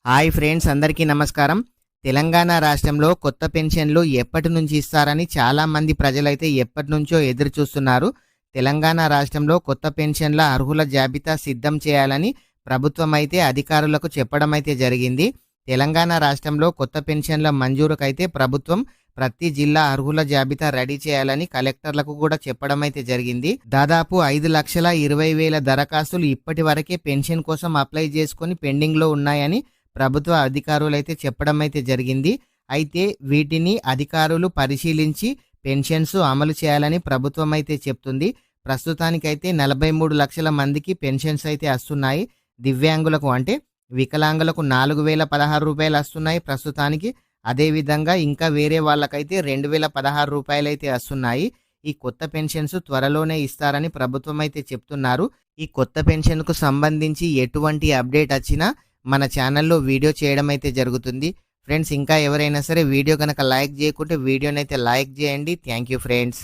Hi friends, అందరికీ నమస్కారం. తెలంగాణ రాష్ట్రంలో కొత్త పెన్షన్లు ఎప్పటి నుంచి ఇస్తారని చాలామంది ప్రజలైతే ఎప్పటి నుంచో ఎదురు చూస్తున్నారు. తెలంగాణ రాష్ట్రంలో కొత్త పెన్షన్ల అర్హుల జాబితా సిద్ధం చేయాలని ప్రభుత్వం అయితే అధికారులకు చెప్పడం అయితే జరిగింది. తెలంగాణ రాష్ట్రంలో కొత్త పెన్షన్ల మంజూరుకైతే ప్రభుత్వం ప్రతి జిల్లా అర్హుల జాబితా రెడీ చేయాలని కలెక్టర్లకు కూడా చెప్పడం అయితే జరిగింది. దాదాపు 5,20,000 దరఖాస్తులు ఇప్పటి వరకే పెన్షన్ కోసం అప్లై చేసుకొని పెండింగ్లో ఉన్నాయని ప్రభుత్వ అధికారులైతే చెప్పడం అయితే జరిగింది. అయితే వీటిని అధికారులు పరిశీలించి పెన్షన్స్ అమలు చేయాలని ప్రభుత్వం అయితే చెప్తుంది. ప్రస్తుతానికైతే 43 లక్షల మందికి పెన్షన్స్ అయితే వస్తున్నాయి. దివ్యాంగులకు అంటే వికలాంగులకు 4,016 రూపాయలు వస్తున్నాయి ప్రస్తుతానికి. అదేవిధంగా ఇంకా వేరే వాళ్ళకైతే 2,016 రూపాయలు అయితే వస్తున్నాయి. ఈ కొత్త పెన్షన్స్ త్వరలోనే ఇస్తారని ప్రభుత్వం అయితే చెప్తున్నారు. ఈ కొత్త పెన్షన్కు సంబంధించి ఎటువంటి అప్డేట్ వచ్చినా మన ఛానల్లో వీడియో చేయడం అయితే జరుగుతుంది. ఫ్రెండ్స్, ఇంకా ఎవరైనా సరే వీడియో కనుక లైక్ చేయకుంటే వీడియోనైతే లైక్ చేయండి. Thank you friends.